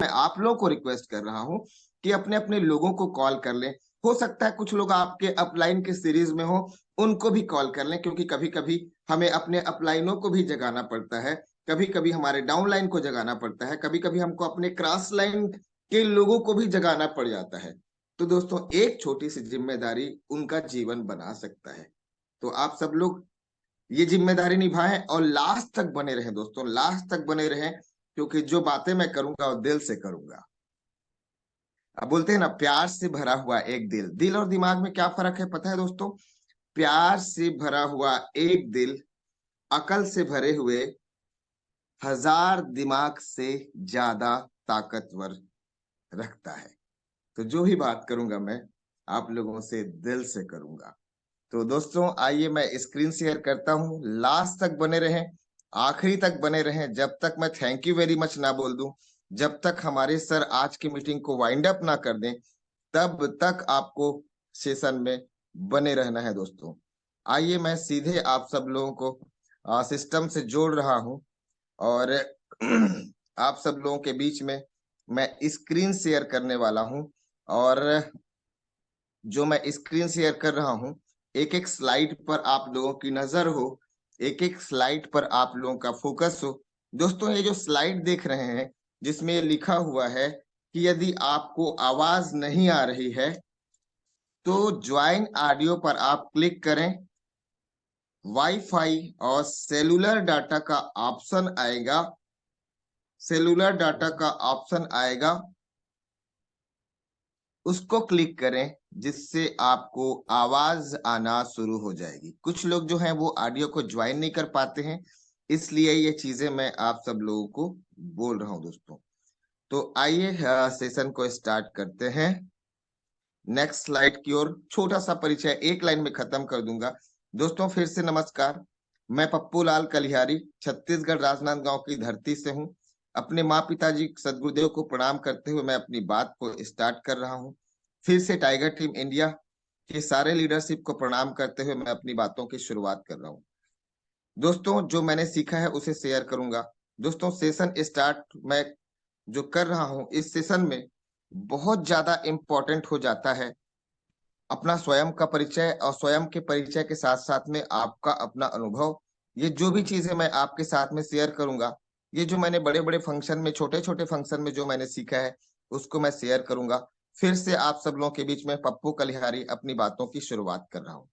मैं आप लोगों को रिक्वेस्ट कर रहा हूं कि अपने अपने लोगों को कॉल कर लें। हो सकता है कुछ लोग आपके अपलाइन के सीरीज में हो, उनको भी कॉल कर लें, क्योंकि कभी कभी हमें अपने अपलाइनों को भी जगाना पड़ता है, कभी कभी हमारे डाउन लाइन को जगाना पड़ता है, कभी कभी हमको अपने क्रॉस लाइन के लोगों को भी जगाना पड़ जाता है। तो दोस्तों, एक छोटी सी जिम्मेदारी उनका जीवन बना सकता है। तो आप सब लोग ये जिम्मेदारी निभाएं और लास्ट तक बने रहें दोस्तों, लास्ट तक बने रहें, क्योंकि जो बातें मैं करूंगा वो दिल से करूंगा। अब बोलते हैं ना, प्यार से भरा हुआ एक दिल। दिल और दिमाग में क्या फर्क है पता है दोस्तों? प्यार से भरा हुआ एक दिल अकल से भरे हुए 1000 दिमाग से ज्यादा ताकतवर रखता है। तो जो भी बात करूंगा मैं आप लोगों से दिल से करूंगा। तो दोस्तों आइए मैं स्क्रीन शेयर करता हूं, लास्ट तक बने रहें, आखिरी तक बने रहें, जब तक मैं थैंक यू वेरी मच ना बोल दूं, जब तक हमारे सर आज की मीटिंग को वाइंड अप ना कर दें, तब तक आपको सेशन में बने रहना है दोस्तों। आइए मैं सीधे आप सब लोगों को सिस्टम से जोड़ रहा हूं और आप सब लोगों के बीच में मैं स्क्रीन शेयर करने वाला हूं। और जो मैं स्क्रीन शेयर कर रहा हूं, एक एक स्लाइड पर आप लोगों की नजर हो, एक एक स्लाइड पर आप लोगों का फोकस हो। दोस्तों, ये जो स्लाइड देख रहे हैं जिसमें लिखा हुआ है कि यदि आपको आवाज नहीं आ रही है तो ज्वाइन ऑडियो पर आप क्लिक करें। वाईफाई और सेलुलर डाटा का ऑप्शन आएगा, सेलुलर डाटा का ऑप्शन आएगा, उसको क्लिक करें, जिससे आपको आवाज आना शुरू हो जाएगी। कुछ लोग जो हैं वो ऑडियो को ज्वाइन नहीं कर पाते हैं, इसलिए ये चीजें मैं आप सब लोगों को बोल रहा हूं दोस्तों। तो आइए सेशन को स्टार्ट करते हैं। नेक्स्ट स्लाइड की ओर छोटा सा परिचय एक लाइन में खत्म कर दूंगा। दोस्तों फिर से नमस्कार, मैं पप्पू लाल कलिहारी छत्तीसगढ़ राजनांदगांव की धरती से हूं। अपने माँ पिताजी सदगुरुदेव को प्रणाम करते हुए मैं अपनी बात को स्टार्ट कर रहा हूं। फिर से टाइगर टीम इंडिया के सारे लीडरशिप को प्रणाम करते हुए मैं अपनी बातों की शुरुआत कर रहा हूं। दोस्तों जो मैंने सीखा है उसे शेयर करूंगा। दोस्तों सेशन स्टार्ट मैं जो कर रहा हूं, इस सेशन में बहुत ज्यादा इंपॉर्टेंट हो जाता है अपना स्वयं का परिचय, और स्वयं के परिचय के साथ साथ में आपका अपना अनुभव। ये जो भी चीजें मैं आपके साथ में शेयर करूंगा, ये जो मैंने बड़े बड़े फंक्शन में, छोटे छोटे फंक्शन में जो मैंने सीखा है, उसको मैं शेयर करूंगा। फिर से आप सब लोगों के बीच में पप्पू कलिहारी अपनी बातों की शुरुआत कर रहा हूँ।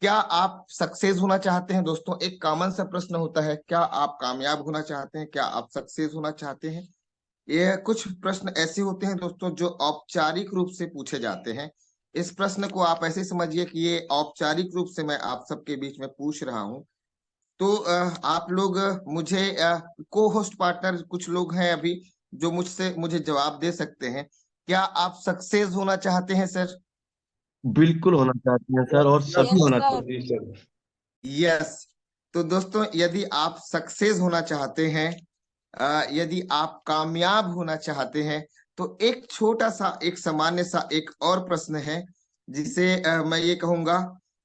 क्या आप सक्सेस होना चाहते हैं दोस्तों? एक कॉमन सा प्रश्न होता है, क्या आप कामयाब होना चाहते हैं, क्या आप सक्सेस होना चाहते हैं? ये कुछ प्रश्न ऐसे होते हैं दोस्तों जो औपचारिक रूप से पूछे जाते हैं। इस प्रश्न को आप ऐसे समझिए कि ये औपचारिक रूप से मैं आप सबके बीच में पूछ रहा हूं। तो आप लोग मुझे को होस्ट पार्टनर कुछ लोग हैं अभी जो मुझे जवाब दे सकते हैं। क्या आप सक्सेस होना चाहते हैं सर? बिल्कुल होना चाहते हैं सर, और सभी होना चाहते हैं सर। यस। तो दोस्तों यदि आप सक्सेस होना चाहते हैं, यदि आप कामयाब होना चाहते हैं, तो एक छोटा सा, एक सामान्य सा एक और प्रश्न है, जिसे मैं ये कहूंगा,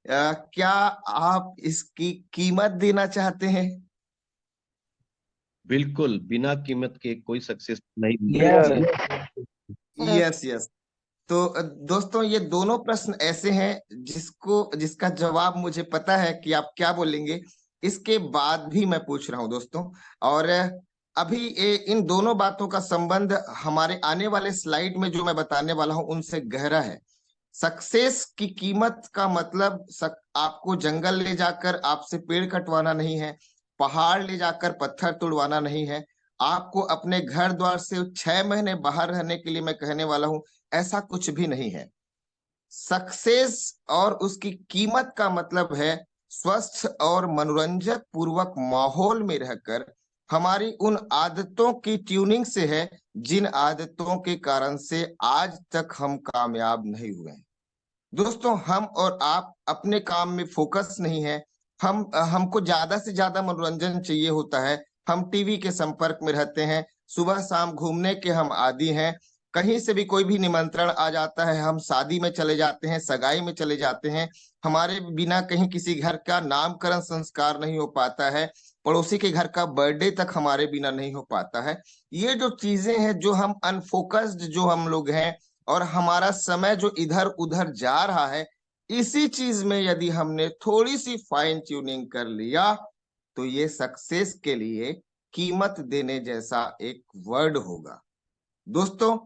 क्या आप इसकी कीमत देना चाहते हैं? बिल्कुल, बिना कीमत के कोई सक्सेस नहीं मिलेगा। Yes yes. तो दोस्तों ये दोनों प्रश्न ऐसे हैं जिसका जवाब मुझे पता है कि आप क्या बोलेंगे, इसके बाद भी मैं पूछ रहा हूं दोस्तों। और अभी इन दोनों बातों का संबंध हमारे आने वाले स्लाइड में जो मैं बताने वाला हूं उनसे गहरा है। सक्सेस की कीमत का मतलब आपको जंगल ले जाकर आपसे पेड़ कटवाना नहीं है, पहाड़ ले जाकर पत्थर तोड़वाना नहीं है, आपको अपने घर द्वार से 6 महीने बाहर रहने के लिए मैं कहने वाला हूं, ऐसा कुछ भी नहीं है। सक्सेस और उसकी कीमत का मतलब है स्वस्थ और मनोरंजक पूर्वक माहौल में रहकर हमारी उन आदतों की ट्यूनिंग से है जिन आदतों के कारण से आज तक हम कामयाब नहीं हुए हैं। दोस्तों हम और आप अपने काम में फोकस नहीं है, हमको ज्यादा से ज्यादा मनोरंजन चाहिए होता है, हम टीवी के संपर्क में रहते हैं, सुबह शाम घूमने के हम आदी हैं, कहीं से भी कोई भी निमंत्रण आ जाता है हम शादी में चले जाते हैं, सगाई में चले जाते हैं, हमारे बिना कहीं किसी घर का नामकरण संस्कार नहीं हो पाता है, पड़ोसी के घर का बर्थडे तक हमारे बिना नहीं हो पाता है। ये जो चीजें हैं, जो हम अनफोकस्ड जो हम लोग हैं, और हमारा समय जो इधर उधर जा रहा है, इसी चीज में यदि हमने थोड़ी सी फाइन ट्यूनिंग कर लिया, तो ये सक्सेस के लिए कीमत देने जैसा एक वर्ड होगा। दोस्तों,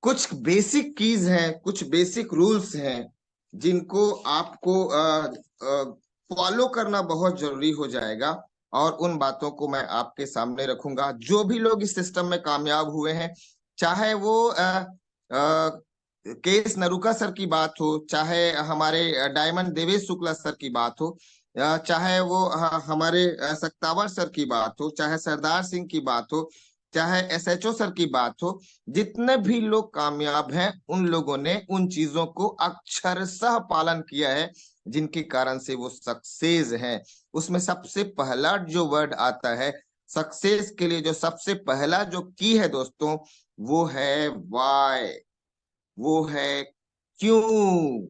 कुछ बेसिक कीज हैं, कुछ बेसिक रूल्स हैं, जिनको आपको फॉलो करना बहुत जरूरी हो जाएगा, और उन बातों को मैं आपके सामने रखूंगा। जो भी लोग इस सिस्टम में कामयाब हुए हैं, चाहे वो केएस नरूका सर की बात हो, चाहे हमारे डायमंड देवेश शुक्ला सर की बात हो, चाहे वो हमारे सक्तावर सर की बात हो, चाहे सरदार सिंह की बात हो, चाहे एसएचओ सर की बात हो, जितने भी लोग कामयाब हैं, उन लोगों ने उन चीजों को अक्षरशः पालन किया है, जिनके कारण से वो सक्सेस हैं। उसमें सबसे पहला जो वर्ड आता है सक्सेस के लिए, जो सबसे पहला जो की है दोस्तों, वो है वाई, वो है क्यों,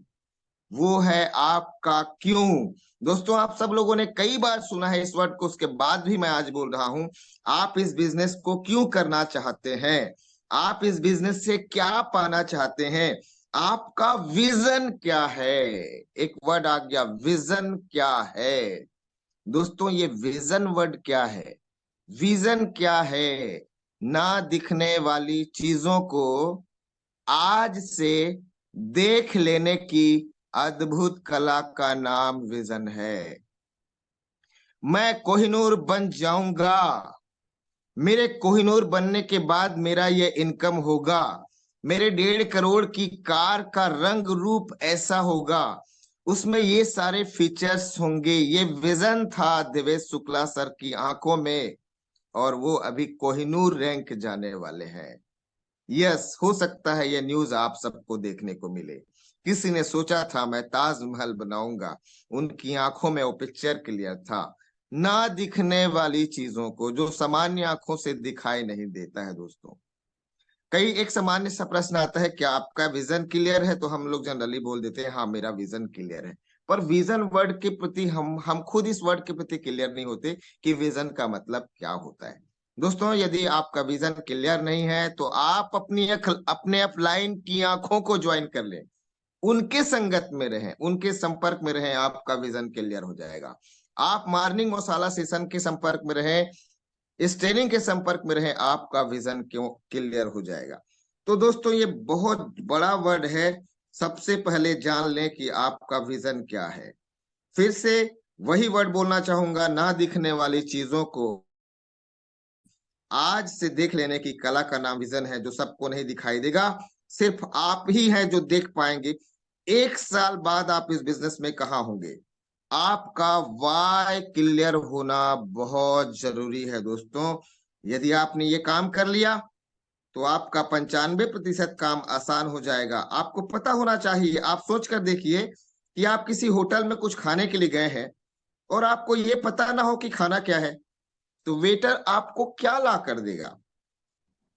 वो है आपका क्यों। दोस्तों, आप सब लोगों ने कई बार सुना है इस वर्ड को, उसके बाद भी मैं आज बोल रहा हूं। आप इस बिजनेस को क्यों करना चाहते हैं? आप इस बिजनेस से क्या पाना चाहते हैं? आपका विजन क्या है? एक वर्ड आ गया, विजन क्या है। दोस्तों, ये विजन वर्ड क्या है? विजन क्या है? ना दिखने वाली चीजों को आज से देख लेने की अद्भुत कला का नाम विजन है। मैं कोहिनूर बन जाऊंगा, मेरे कोहिनूर बनने के बाद मेरा ये इनकम होगा, मेरे 1.5 करोड़ की कार का रंग रूप ऐसा होगा, उसमें ये सारे फीचर्स होंगे। ये विजन था देवेश शुक्ला सर की आंखों में, और वो अभी कोहिनूर रैंक जाने वाले हैं। यस, हो सकता है ये न्यूज आप सबको देखने को मिले। किसी ने सोचा था मैं ताजमहल बनाऊंगा, उनकी आंखों में वो पिक्चर क्लियर था। ना दिखने वाली चीजों को, जो सामान्य आंखों से दिखाई नहीं देता है दोस्तों। कई एक सामान्य सा प्रश्न आता है, क्या आपका विजन क्लियर है? तो हम लोग जनरली बोल देते हैं हाँ मेरा विजन क्लियर है। पर विजन वर्ड के प्रति हम खुद इस वर्ड के प्रति क्लियर नहीं होते कि विजन का मतलब क्या होता है। दोस्तों, यदि आपका विजन क्लियर नहीं है, तो आप अपने अपलाइन की आंखों को ज्वाइन कर लें, उनके संगत में रहें, उनके संपर्क में रहें, आपका विजन क्लियर हो जाएगा। आप मॉर्निंग मसाला सेशन के संपर्क में रहें, इस ट्रेनिंग के संपर्क में रहें, आपका विजन क्यों क्लियर हो जाएगा। तो दोस्तों, ये बहुत बड़ा वर्ड है। सबसे पहले जान लें कि आपका विजन क्या है। फिर से वही वर्ड बोलना चाहूंगा, ना दिखने वाली चीजों को आज से देख लेने की कला का नाम विजन है, जो सबको नहीं दिखाई देगा, सिर्फ आप ही हैं जो देख पाएंगे। 1 साल बाद आप इस बिजनेस में कहाँ होंगे? आपका वाई क्लियर होना बहुत जरूरी है दोस्तों। यदि आपने ये काम कर लिया, तो आपका 95% काम आसान हो जाएगा। आपको पता होना चाहिए, आप सोच कर देखिए कि आप किसी होटल में कुछ खाने के लिए गए हैं, और आपको ये पता ना हो कि खाना क्या है, तो वेटर आपको क्या ला कर देगा?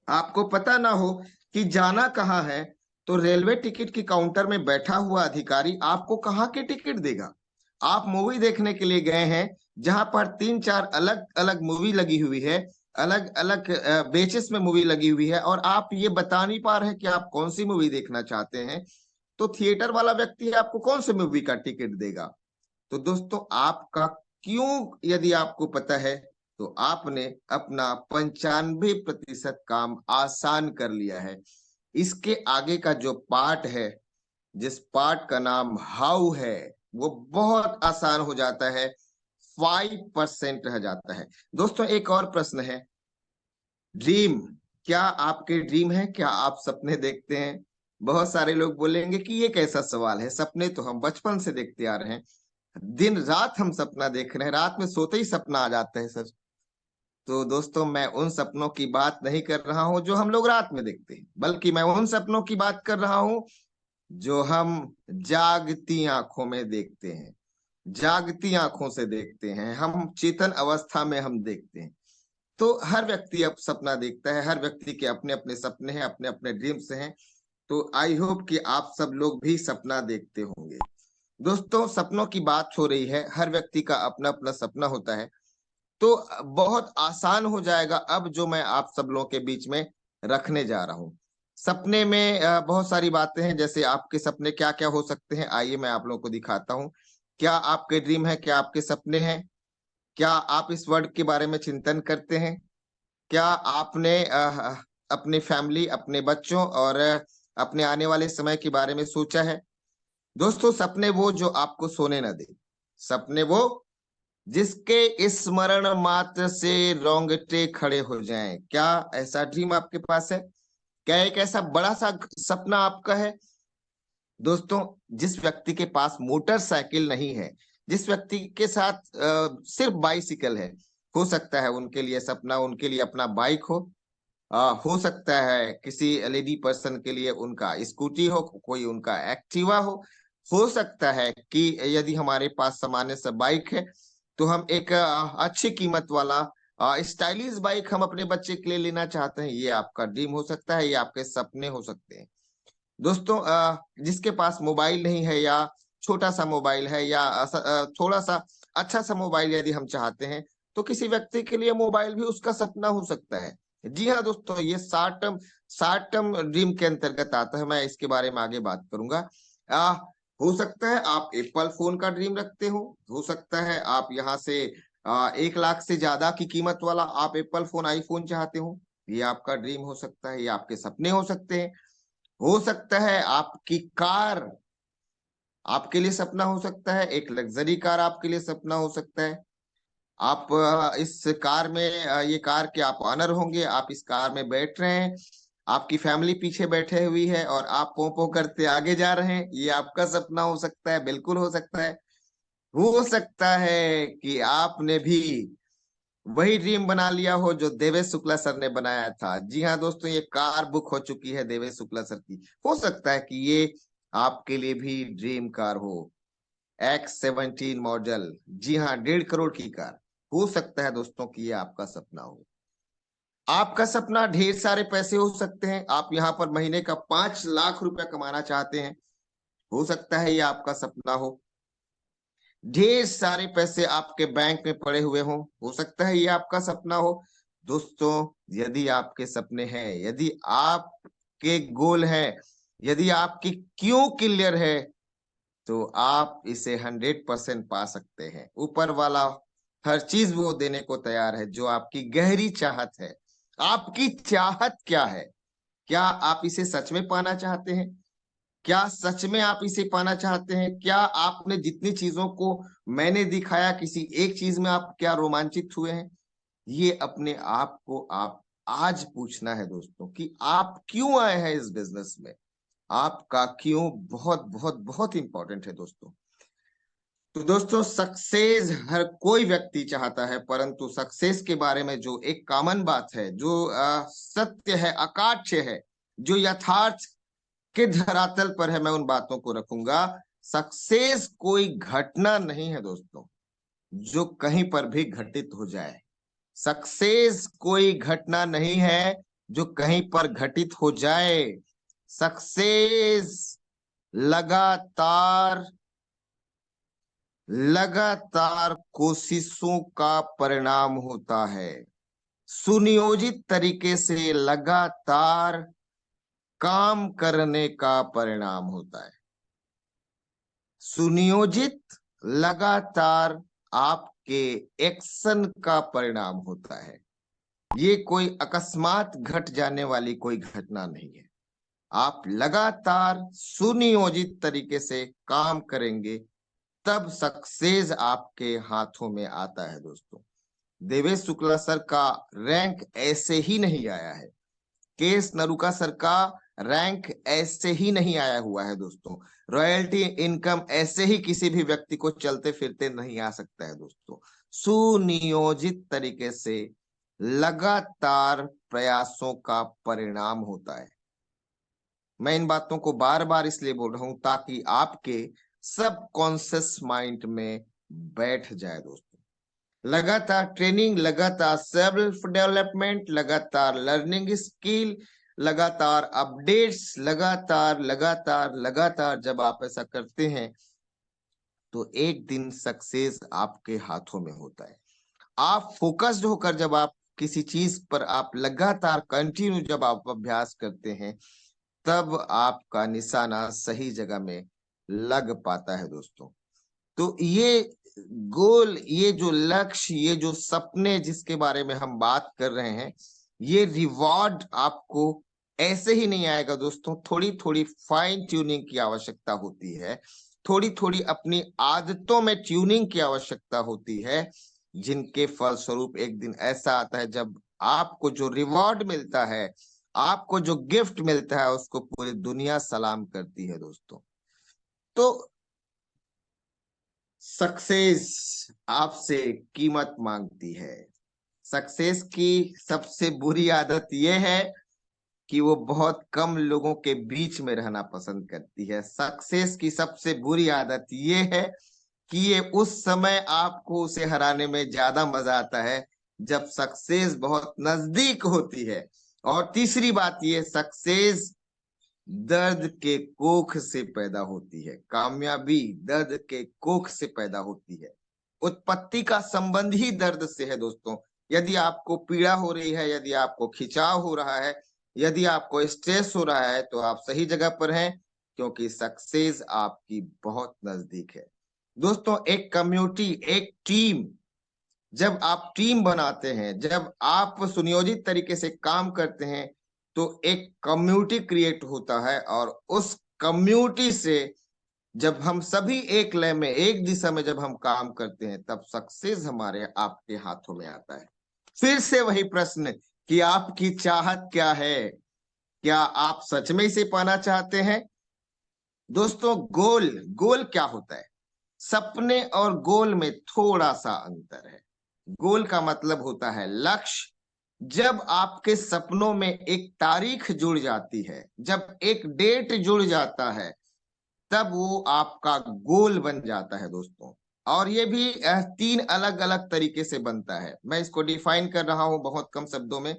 आपको पता ना हो कि जाना कहाँ है, तो रेलवे टिकट की काउंटर में बैठा हुआ अधिकारी आपको कहाँ के टिकट देगा? आप मूवी देखने के लिए गए हैं, जहां पर 3-4 अलग अलग मूवी लगी हुई है, अलग अलग बेचेस में मूवी लगी हुई है, और आप ये बता नहीं पा रहे हैं कि आप कौन सी मूवी देखना चाहते हैं, तो थिएटर वाला व्यक्ति आपको कौन सी मूवी का टिकट देगा? तो दोस्तों, आपका क्यों यदि आपको पता है, तो आपने अपना 95% काम आसान कर लिया है। इसके आगे का जो पार्ट है, जिस पार्ट का नाम हाउ है, वो बहुत आसान हो जाता है, 5% रह जाता है। दोस्तों, एक और प्रश्न है, ड्रीम, क्या आपके ड्रीम है? क्या आप सपने देखते हैं? बहुत सारे लोग बोलेंगे कि ये कैसा सवाल है, सपने तो हम बचपन से देखते आ रहे हैं, दिन रात हम सपना देख रहे हैं, रात में सोते ही सपना आ जाता है सर। तो दोस्तों, मैं उन सपनों की बात नहीं कर रहा हूं जो हम लोग रात में देखते हैं, बल्कि मैं उन सपनों की बात कर रहा हूं जो हम जागती आंखों में देखते हैं, जागती आंखों से देखते हैं, हम चेतन अवस्था में हम देखते हैं। तो हर व्यक्ति अब सपना देखता है, हर व्यक्ति के अपने अपने सपने हैं, अपने अपने ड्रीम्स हैं। तो आई होप कि आप सब लोग भी सपना देखते होंगे। दोस्तों, सपनों की बात हो रही है, हर व्यक्ति का अपना अपना सपना होता है। तो बहुत आसान हो जाएगा अब जो मैं आप सब लोगों के बीच में रखने जा रहा हूँ। सपने में बहुत सारी बातें हैं, जैसे आपके सपने क्या क्या हो सकते हैं, आइए मैं आप लोगों को दिखाता हूँ। क्या आपके ड्रीम है, क्या आपके सपने हैं? क्या आप इस वर्ड के बारे में चिंतन करते हैं? क्या आपने अपनी फैमिली, अपने बच्चों और अपने आने वाले समय के बारे में सोचा है? दोस्तों, सपने वो जो आपको सोने न दे, सपने वो जिसके स्मरण मात्र से रोंगटे खड़े हो जाएं। क्या ऐसा ड्रीम आपके पास है? क्या एक ऐसा बड़ा सा सपना आपका है? दोस्तों, जिस व्यक्ति के पास मोटरसाइकिल नहीं है, जिस व्यक्ति के साथ सिर्फ बाइसिकल है, हो सकता है उनके लिए सपना, उनके लिए अपना बाइक हो सकता है किसी लेडी पर्सन के लिए उनका स्कूटी हो, कोई उनका एक्टिवा हो सकता है कि यदि हमारे पास सामान्य सा बाइक है तो हम एक अच्छी कीमत वाला स्टाइलिश बाइक हम अपने बच्चे के लिए लेना चाहते हैं। ये आपका ड्रीम हो सकता है, ये आपके सपने हो सकते हैं। दोस्तों, जिसके पास मोबाइल नहीं है, या छोटा सा मोबाइल है, या थोड़ा सा अच्छा सा मोबाइल यदि हम चाहते हैं, तो किसी व्यक्ति के लिए मोबाइल भी उसका सपना हो सकता है। जी हाँ दोस्तों, ये शॉर्ट टर्म ड्रीम के अंतर्गत आता है। मैं इसके बारे में आगे बात करूंगा। आ, हो सकता है आप एप्पल फोन का ड्रीम रखते हो सकता है आप यहाँ से 1 लाख से ज्यादा की कीमत वाला आप एप्पल फोन, आईफोन चाहते हो। ये आपका ड्रीम हो सकता है, ये आपके सपने हो सकते हैं। हो सकता है आपकी कार आपके लिए सपना हो सकता है, एक लग्जरी कार आपके लिए सपना हो सकता है। आप इस कार में ये कार के आप ऑनर होंगे, आप इस कार में बैठ रहे हैं, आपकी फैमिली पीछे बैठे हुई है और आप पो पो करते आगे जा रहे हैं। ये आपका सपना हो सकता है, बिल्कुल हो सकता है। हो सकता है कि आपने भी वही ड्रीम बना लिया हो जो देवेश शुक्ला सर ने बनाया था। जी हाँ दोस्तों, ये कार बुक हो चुकी है देवेश शुक्ला सर की। हो सकता है कि ये आपके लिए भी ड्रीम कार हो, X17 मॉडल। जी हाँ, 1.5 करोड़ की कार। हो सकता है दोस्तों कि ये आपका सपना हो। आपका सपना ढेर सारे पैसे हो सकते हैं, आप यहाँ पर महीने का 5 लाख रुपया कमाना चाहते हैं। हो सकता है ये आपका सपना हो। ढेर सारे पैसे आपके बैंक में पड़े हुए हों, हो सकता है ये आपका सपना हो। दोस्तों, यदि आपके सपने हैं, यदि आपके गोल है, यदि आपकी क्यों क्लियर है, तो आप इसे 100% पा सकते हैं। ऊपर वाला हर चीज वो देने को तैयार है जो आपकी गहरी चाहत है। आपकी चाहत क्या है? क्या आप इसे सच में पाना चाहते हैं? क्या सच में आप इसे पाना चाहते हैं? क्या आपने जितनी चीजों को मैंने दिखाया, किसी एक चीज में आप क्या रोमांचित हुए हैं? ये अपने आप को आप आज पूछना है दोस्तों कि आप क्यों आए हैं इस बिजनेस में। आपका क्यों बहुत बहुत बहुत इंपॉर्टेंट है दोस्तों। तो दोस्तों, सक्सेस हर कोई व्यक्ति चाहता है, परंतु सक्सेस के बारे में जो एक कॉमन बात है, जो सत्य है, अकाट्य है, जो यथार्थ के धरातल पर है, मैं उन बातों को रखूंगा। सक्सेस कोई घटना नहीं है दोस्तों जो कहीं पर भी घटित हो जाए। सक्सेस कोई घटना नहीं है जो कहीं पर घटित हो जाए। सक्सेस लगातार लगातार कोशिशों का परिणाम होता है। सुनियोजित तरीके से लगातार काम करने का परिणाम होता है। सुनियोजित लगातार आपके एक्शन का परिणाम होता है। ये कोई अकस्मात घट जाने वाली कोई घटना नहीं है। आप लगातार सुनियोजित तरीके से काम करेंगे तब सक्सेस आपके हाथों में आता है दोस्तों। देवेश शुक्ला सर का रैंक ऐसे ही नहीं आया है। केएस नरूका सर का रैंक ऐसे ही नहीं आया हुआ है दोस्तों। रॉयल्टी इनकम ऐसे ही किसी भी व्यक्ति को चलते फिरते नहीं आ सकता है दोस्तों। सुनियोजित तरीके से लगातार प्रयासों का परिणाम होता है। मैं इन बातों को बार बार इसलिए बोल रहा हूं ताकि आपके सब कॉन्शियस माइंड में बैठ जाए दोस्तों। लगातार ट्रेनिंग, लगातार सेल्फ डेवलपमेंट, लगातार लर्निंग स्किल, लगातार अपडेट्स, लगातार लगातार लगातार जब आप ऐसा करते हैं तो एक दिन सक्सेस आपके हाथों में होता है। आप फोकस्ड होकर जब आप किसी चीज पर आप लगातार कंटिन्यू जब आप अभ्यास करते हैं, तब आपका निशाना सही जगह में लग पाता है दोस्तों। तो ये गोल, ये जो लक्ष्य, ये जो सपने जिसके बारे में हम बात कर रहे हैं, ये रिवॉर्ड आपको ऐसे ही नहीं आएगा दोस्तों। थोड़ी थोड़ी फाइन ट्यूनिंग की आवश्यकता होती है, थोड़ी थोड़ी अपनी आदतों में ट्यूनिंग की आवश्यकता होती है, जिनके फलस्वरूप एक दिन ऐसा आता है जब आपको जो रिवॉर्ड मिलता है, आपको जो गिफ्ट मिलता है, उसको पूरी दुनिया सलाम करती है दोस्तों। तो सक्सेस आपसे कीमत मांगती है। सक्सेस की सबसे बुरी आदत यह है कि वो बहुत कम लोगों के बीच में रहना पसंद करती है। सक्सेस की सबसे बुरी आदत ये है कि ये उस समय आपको उसे हराने में ज्यादा मजा आता है जब सक्सेस बहुत नजदीक होती है। और तीसरी बात ये, सक्सेस दर्द के कोख से पैदा होती है। कामयाबी दर्द के कोख से पैदा होती है। उत्पत्ति का संबंध ही दर्द से है दोस्तों। यदि आपको पीड़ा हो रही है, यदि आपको खिंचाव हो रहा है, यदि आपको स्ट्रेस हो रहा है, तो आप सही जगह पर हैं, क्योंकि सक्सेस आपकी बहुत नजदीक है दोस्तों। एक कम्युनिटी, एक टीम, जब आप टीम बनाते हैं, जब आप सुनियोजित तरीके से काम करते हैं, तो एक कम्युनिटी क्रिएट होता है। और उस कम्युनिटी से जब हम सभी एक लय में, एक दिशा में जब हम काम करते हैं, तब सक्सेस हमारे आपके हाथों में आता है। फिर से वही प्रश्न कि आपकी चाहत क्या है? क्या आप सच में इसे पाना चाहते हैं? दोस्तों, गोल, गोल क्या होता है? सपने और गोल में थोड़ा सा अंतर है। गोल का मतलब होता है लक्ष्य। जब आपके सपनों में एक तारीख जुड़ जाती है, जब एक डेट जुड़ जाता है, तब वो आपका गोल बन जाता है दोस्तों। और ये भी तीन अलग अलग तरीके से बनता है। मैं इसको डिफाइन कर रहा हूं बहुत कम शब्दों में।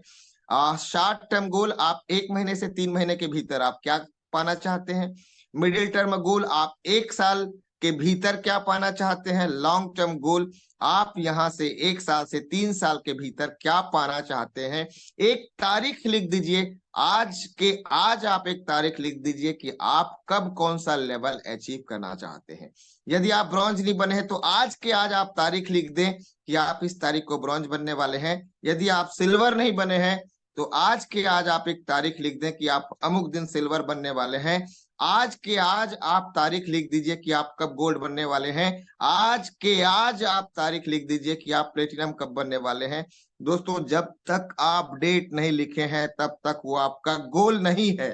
शॉर्ट टर्म गोल, आप 1 महीने से 3 महीने के भीतर आप क्या पाना चाहते हैं। मिडिल टर्म गोल, आप 1 साल के भीतर क्या पाना चाहते हैं। लॉन्ग टर्म गोल, आप यहां से 1 साल से 3 साल के भीतर क्या पाना चाहते हैं। एक तारीख लिख दीजिए। आज आप एक तारीख लिख दीजिए कि आप कब कौन सा लेवल अचीव करना चाहते हैं। यदि आप ब्रॉन्ज नहीं बने हैं, तो आज के आज आप तारीख लिख दें कि आप इस तारीख को ब्रॉन्ज बनने वाले हैं। यदि आप सिल्वर नहीं बने हैं, तो आज के आज आप एक तारीख लिख दें कि आप अमुक दिन सिल्वर बनने वाले हैं। आज के आज आप तारीख लिख दीजिए कि आप कब गोल्ड बनने वाले हैं। आज के आज आप तारीख लिख दीजिए कि आप प्लेटिनम कब बनने वाले हैं। दोस्तों, जब तक आप डेट नहीं लिखे हैं, तब तक वो आपका गोल नहीं है।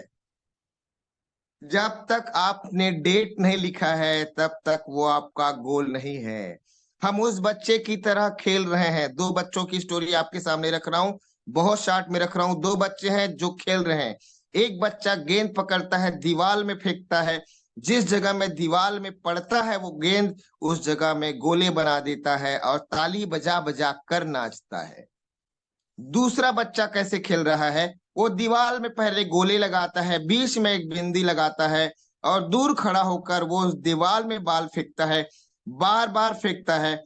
जब तक आपने डेट नहीं लिखा है, तब तक वो आपका गोल नहीं है। हम उस बच्चे की तरह खेल रहे हैं। 2 बच्चों की स्टोरी आपके सामने रख रहा हूं, बहुत शॉर्ट में रख रहा हूं। 2 बच्चे हैं जो खेल रहे हैं। एक बच्चा गेंद पकड़ता है, दीवार में फेंकता है। जिस जगह में दीवार में पड़ता है वो गेंद, उस जगह में गोले बना देता है और ताली बजा बजा कर नाचता है। दूसरा बच्चा कैसे खेल रहा है? वो दीवार में पहले गोले लगाता है, बीच में एक बिंदी लगाता है, और दूर खड़ा होकर वो उस दीवार में बाल फेंकता है, बार बार फेंकता है।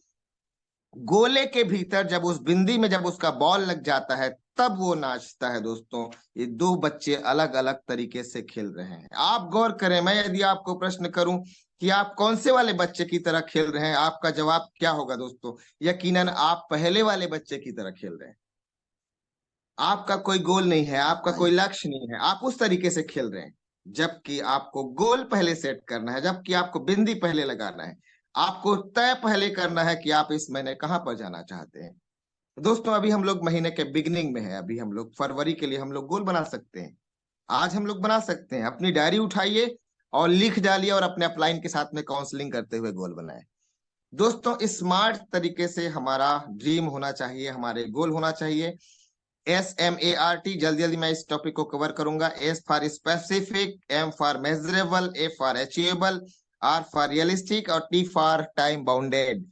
गोले के भीतर जब उस बिंदी में जब उसका बॉल लग जाता है, तब वो नाचता है दोस्तों। ये 2 बच्चे अलग अलग तरीके से खेल रहे हैं। आप गौर करें, मैं यदि आपको प्रश्न करूं कि आप कौन से वाले बच्चे की तरह खेल रहे हैं, आपका जवाब क्या होगा दोस्तों? यकीनन आप पहले वाले बच्चे की तरह खेल रहे हैं। आपका कोई गोल नहीं है, आपका कोई लक्ष्य नहीं है, आप उस तरीके से खेल रहे हैं। जबकि आपको गोल पहले सेट करना है, जबकि आपको बिंदी पहले लगाना है, आपको तय पहले करना है कि आप इस महीने कहां पर जाना चाहते हैं। दोस्तों, अभी हम लोग महीने के बिगिनिंग में है। अभी हम लोग फरवरी के लिए हम लोग गोल बना सकते हैं। आज हम लोग बना सकते हैं। अपनी डायरी उठाइए और लिख डालिए और अपने अपलाइन के साथ में काउंसलिंग करते हुए गोल बनाए। दोस्तों, स्मार्ट तरीके से हमारा ड्रीम होना चाहिए, हमारे गोल होना चाहिए। SMART, जल्दी जल्दी मैं इस टॉपिक को कवर करूंगा। S for specific, M for measurable, A for achievable, R for realistic और T फॉर टाइम बाउंडेड।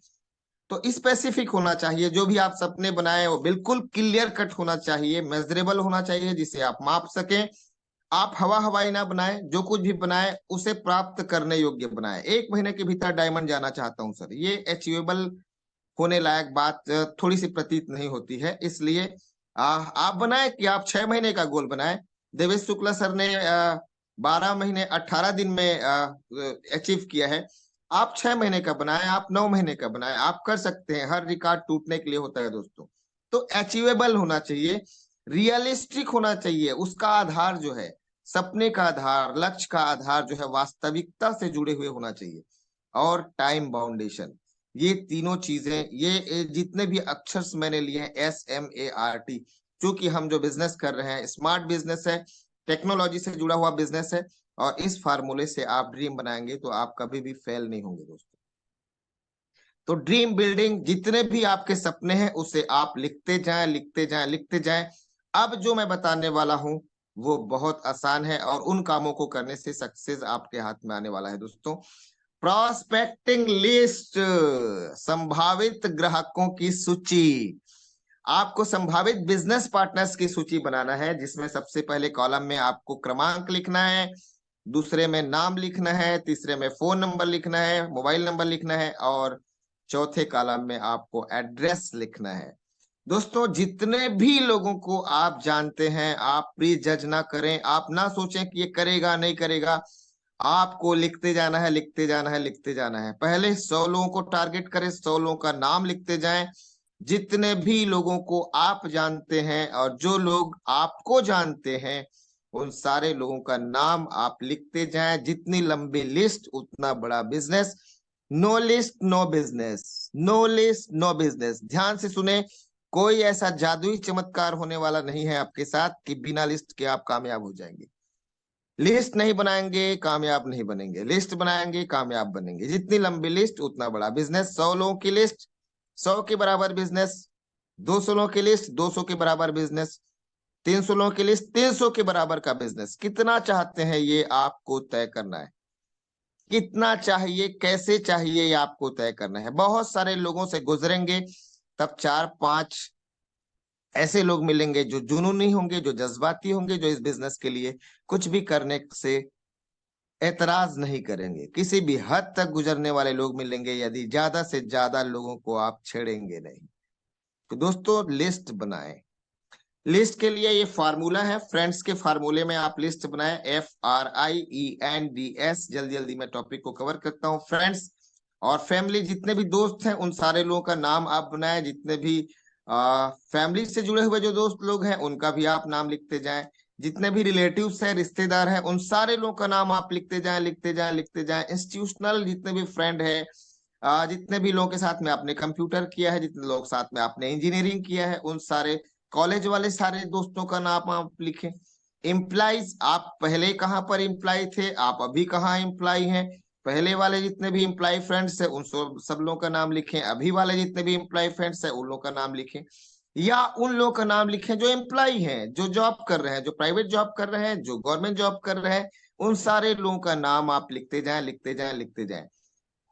तो स्पेसिफिक होना चाहिए। जो भी आप सपने बनाए वो बिल्कुल क्लियर कट होना चाहिए, मेजरेबल होना चाहिए, जिसे आप माप सकें। आप हवा हवाई ना बनाए, जो कुछ भी बनाए उसे प्राप्त करने योग्य बनाए। 1 महीने के भीतर डायमंड जाना चाहता हूं सर, ये अचीवेबल होने लायक बात थोड़ी सी प्रतीत नहीं होती है। इसलिए आप बनाए कि आप 6 महीने का गोल बनाए। देवेश शुक्ला सर ने 12 महीने 18 दिन में अचीव किया है। आप 6 महीने का बनाए, आप 9 महीने का बनाए, आप कर सकते हैं। हर रिकॉर्ड टूटने के लिए होता है दोस्तों। तो अचीवेबल होना चाहिए, रियलिस्टिक होना चाहिए। उसका आधार जो है, सपने का आधार, लक्ष्य का आधार जो है वास्तविकता से जुड़े हुए होना चाहिए। और टाइम बाउंडेशन, ये तीनों चीजें, ये जितने भी अक्षर मैंने लिए हैं, SMART, क्योंकि हम जो बिजनेस कर रहे हैं स्मार्ट बिजनेस है, टेक्नोलॉजी से जुड़ा हुआ बिजनेस है। और इस फार्मूले से आप ड्रीम बनाएंगे तो आप कभी भी फेल नहीं होंगे दोस्तों। तो ड्रीम बिल्डिंग, जितने भी आपके सपने हैं उसे आप लिखते जाएं, लिखते जाएं, लिखते जाएं। अब जो मैं बताने वाला हूं वो बहुत आसान है और उन कामों को करने से सक्सेस आपके हाथ में आने वाला है दोस्तों। प्रॉस्पेक्टिंग लिस्ट, संभावित ग्राहकों की सूची। आपको संभावित बिजनेस पार्टनर्स की सूची बनाना है, जिसमें सबसे पहले कॉलम में आपको क्रमांक लिखना है, दूसरे में नाम लिखना है, तीसरे में फोन नंबर लिखना है, मोबाइल नंबर लिखना है, और चौथे कॉलम में आपको एड्रेस लिखना है। दोस्तों, जितने भी लोगों को आप जानते हैं, आप प्लीज जज ना करें, आप ना सोचें कि ये करेगा नहीं करेगा। आपको लिखते जाना है, लिखते जाना है, लिखते जाना है। पहले 100 लोगों को टारगेट करें, 100 लोगों का नाम लिखते जाएं। जितने भी लोगों को आप जानते हैं और जो लोग आपको जानते हैं, उन सारे लोगों का नाम आप लिखते जाएं। जितनी लंबी लिस्ट उतना बड़ा business. No list no business, no list no business. ध्यान से सुने, कोई ऐसा जादुई चमत्कार होने वाला नहीं है आपके साथ कि बिना लिस्ट के आप कामयाब हो जाएंगे। लिस्ट नहीं बनाएंगे कामयाब नहीं बनेंगे, लिस्ट बनाएंगे कामयाब बनेंगे। जितनी लंबी लिस्ट उतना बड़ा बिजनेस। 100 लोगों की लिस्ट 100 के बराबर बिजनेस, 200 लोगों की लिस्ट 200 के बराबर बिजनेस, 300 लोगों की लिस्ट 300 के बराबर का बिजनेस। कितना चाहते हैं ये आपको तय करना है। कितना चाहिए, कैसे चाहिए, ये आपको तय करना है। बहुत सारे लोगों से गुजरेंगे, तब 4-5 ऐसे लोग मिलेंगे जो जुनूनी होंगे, जो जज्बाती होंगे, जो इस बिजनेस के लिए कुछ भी करने से एतराज नहीं करेंगे। किसी भी हद तक गुजरने वाले लोग मिलेंगे यदि ज्यादा से ज्यादा लोगों को आप छेड़ेंगे नहीं। तो दोस्तों, लिस्ट बनाएं। लिस्ट के लिए ये फार्मूला है, फ्रेंड्स के फार्मूले में आप लिस्ट बनाएं, FRIENDS। जल्दी जल्दी मैं टॉपिक को कवर करता हूं। फ्रेंड्स और फैमिली, जितने भी दोस्त हैं उन सारे लोगों का नाम आप बनाएं। जितने भी फैमिली से जुड़े हुए जो दोस्त लोग हैं उनका भी आप नाम लिखते जाएं। जितने भी रिलेटिव्स हैं, रिश्तेदार हैं, उन सारे लोगों का नाम आप लिखते जाएं, लिखते जाएं, लिखते जाएं। इंस्टीट्यूशनल जितने भी फ्रेंड है, जितने भी लोगों के साथ में आपने कंप्यूटर किया है, जितने लोग साथ में आपने इंजीनियरिंग किया है, उन सारे कॉलेज वाले सारे दोस्तों का नाम आप लिखें। एम्प्लॉइज, आप पहले कहाँ पर एम्प्लॉय थे, आप अभी कहाँ एम्प्लॉय हैं। पहले वाले जितने भी एम्प्लॉय फ्रेंड्स है उन सब लोगों का नाम लिखें। अभी वाले जितने भी एम्प्लॉय फ्रेंड्स है उन लोगों का नाम लिखें। या उन लोगों का नाम लिखें जो एम्प्लॉय हैं, जो जॉब कर रहे हैं, जो प्राइवेट जॉब कर रहे हैं, जो गवर्नमेंट जॉब कर रहे हैं। उन सारे लोगों का नाम आप लिखते जाएं, लिखते जाएं, लिखते जाएं।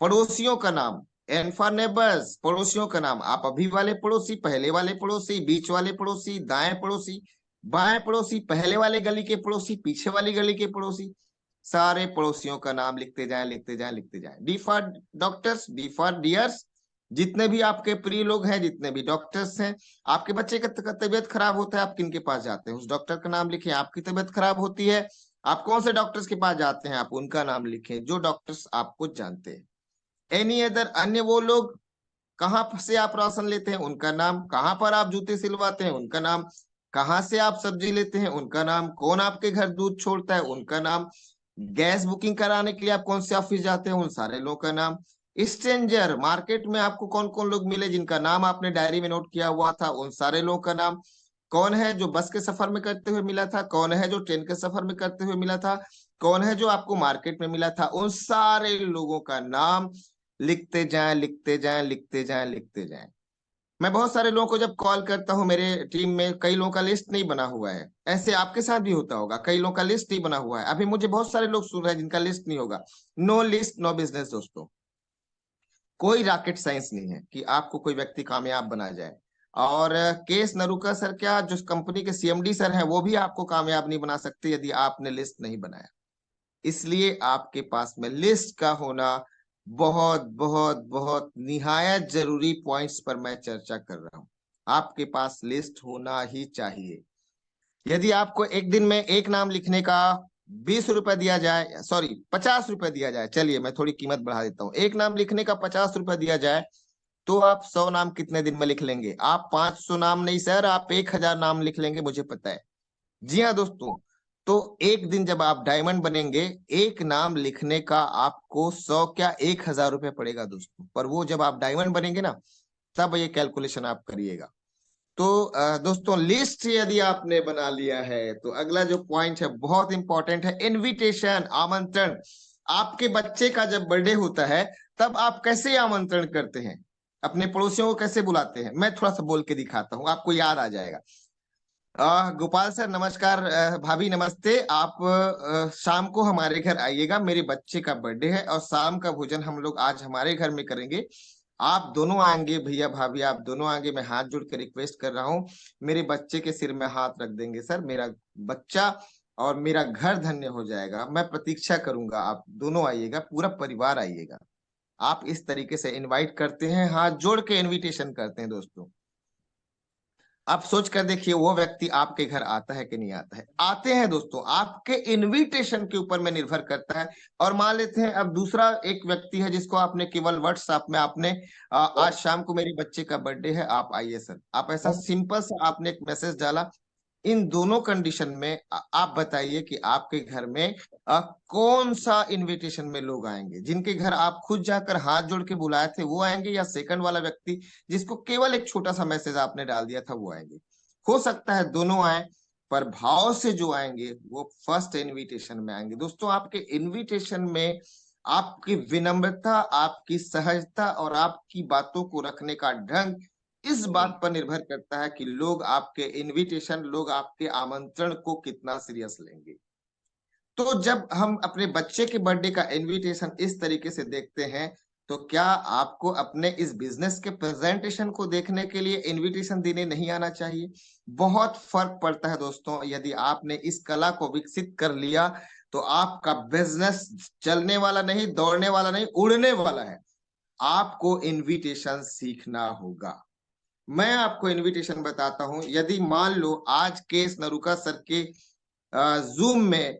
पड़ोसियों का नाम, एंड फॉर नेबर्स, पड़ोसियों का नाम। आप अभी वाले पड़ोसी, पहले वाले पड़ोसी, बीच वाले पड़ोसी, दाएं पड़ोसी, बाएं पड़ोसी, पहले वाले गली के पड़ोसी, पीछे वाली गली के पड़ोसी, सारे पड़ोसियों का नाम लिखते जाएं, लिखते जाएं, लिखते जाएं। D for doctors, D for dears, जितने भी आपके प्रिय लोग हैं, जितने भी डॉक्टर्स हैं। आपके बच्चे का तबीयत खराब होता है, आप किन के पास जाते हैं, उस डॉक्टर का नाम लिखें। आपकी तबीयत खराब होती है, आप कौन से डॉक्टर्स के पास जाते हैं, आप उनका नाम लिखें, जो डॉक्टर्स आपको जानते हैं। एनी अदर, अन्य वो लोग, कहाँ से आप राशन लेते हैं उनका नाम, कहाँ पर आप जूते सिलवाते हैं उनका नाम, कहाँ से आप सब्जी लेते हैं उनका नाम, कौन आपके घर दूध छोड़ता है उनका नाम, गैस बुकिंग कराने के लिए आप कौन से ऑफिस जाते हैं उन सारे लोगों का नाम। स्ट्रेंजर, मार्केट में आपको कौन कौन लोग मिले जिनका नाम आपने डायरी में नोट किया हुआ था, उन सारे लोगों का नाम। कौन है जो बस के सफर में करते हुए मिला था, कौन है जो ट्रेन के सफर में करते हुए मिला था, कौन है जो आपको मार्केट में मिला था, उन सारे लोगों का नाम लिखते जाएं, लिखते जाएं, लिखते जाएं, लिखते जाएं। मैं बहुत सारे लोगों को जब कॉल करता हूं, मेरे टीम में कई लोगों का लिस्ट नहीं बना हुआ है। ऐसे आपके साथ भी होता होगा, कई लोगों का लिस्ट नहीं बना हुआ है। अभी मुझे बहुत सारे लोग सुन रहे हैं जिनका लिस्ट नहीं होगा। नो लिस्ट नो बिजनेस दोस्तों। कोई रॉकेट साइंस नहीं है कि आपको कोई व्यक्ति कामयाब बना जाए। और केस नरूका सर, क्या जो कंपनी के CMD सर हैं, वो भी आपको कामयाब नहीं बना सकते यदि आपने लिस्ट नहीं बनाया। इसलिए आपके पास में लिस्ट का होना बहुत बहुत बहुत निहायत जरूरी पॉइंट्स पर मैं चर्चा कर रहा हूं। आपके पास लिस्ट होना ही चाहिए। यदि आपको एक दिन में एक नाम लिखने का 20 रुपए दिया जाए, सॉरी 50 रुपए दिया जाए, चलिए मैं थोड़ी कीमत बढ़ा देता हूँ, एक नाम लिखने का 50 रुपए दिया जाए, तो आप 100 नाम कितने दिन में लिख लेंगे? आप 500 नाम नहीं सर, आप 1000 नाम लिख लेंगे, मुझे पता है। जी हाँ दोस्तों। तो एक दिन जब आप डायमंड बनेंगे, एक नाम लिखने का आपको 100 क्या 1000 रुपये पड़ेगा दोस्तों। पर वो जब आप डायमंड बनेंगे ना, तब ये कैलकुलेशन आप करिएगा। तो दोस्तों, लिस्ट यदि आपने बना लिया है तो अगला जो पॉइंट है बहुत इंपॉर्टेंट है, इनविटेशन, आमंत्रण। आपके बच्चे का जब बर्थडे होता है, तब आप कैसे आमंत्रण करते हैं? अपने पड़ोसियों को कैसे बुलाते हैं? मैं थोड़ा सा बोल के दिखाता हूँ, आपको याद आ जाएगा। गोपाल सर नमस्कार, भाभी नमस्ते। आप शाम को हमारे घर आइएगा, मेरे बच्चे का बर्थडे है और शाम का भोजन हम लोग आज हमारे घर में करेंगे। आप दोनों आएंगे, भैया भाभी आप दोनों आएंगे, मैं हाथ जोड़ के रिक्वेस्ट कर रहा हूँ, मेरे बच्चे के सिर में हाथ रख देंगे सर, मेरा बच्चा और मेरा घर धन्य हो जाएगा। मैं प्रतीक्षा करूंगा, आप दोनों आइएगा, पूरा परिवार आइएगा। आप इस तरीके से इनवाइट करते हैं, हाथ जोड़ के इनविटेशन करते हैं दोस्तों। आप सोच कर देखिए वो व्यक्ति आपके घर आता है कि नहीं आता है? आते हैं दोस्तों, आपके इनविटेशन के ऊपर में निर्भर करता है। और मान लेते हैं अब दूसरा एक व्यक्ति है जिसको आपने केवल व्हाट्सएप में आपने आज शाम को मेरे बच्चे का बर्थडे है, आप आइए सर, आप ऐसा सिंपल सा आपने एक मैसेज डाला। इन दोनों कंडीशन में आप बताइए कि आपके घर में कौन सा इनविटेशन में लोग आएंगे? जिनके घर आप खुद जाकर हाथ जोड़ के बुलाए थे वो आएंगे, या सेकंड वाला व्यक्ति जिसको केवल एक छोटा सा मैसेज आपने डाल दिया था वो आएंगे? हो सकता है दोनों आए, पर भाव से जो आएंगे वो फर्स्ट इनविटेशन में आएंगे। दोस्तों, आपके इनविटेशन में आपकी विनम्रता, आपकी सहजता और आपकी बातों को रखने का ढंग इस बात पर निर्भर करता है कि लोग आपके इनविटेशन, लोग आपके आमंत्रण को कितना सीरियस लेंगे। तो जब हम अपने बच्चे के बर्थडे का इनविटेशन इस तरीके से देखते हैं, तो क्या आपको अपने इस बिजनेस के प्रेजेंटेशन को देखने के लिए इनविटेशन देने नहीं आना चाहिए? बहुत फर्क पड़ता है दोस्तों। यदि आपने इस कला को विकसित कर लिया, तो आपका बिजनेस चलने वाला नहीं, दौड़ने वाला नहीं, उड़ने वाला है। आपको इनविटेशन सीखना होगा। मैं आपको इनविटेशन बताता हूं। यदि मान लो आज केस नरुका सर के जूम में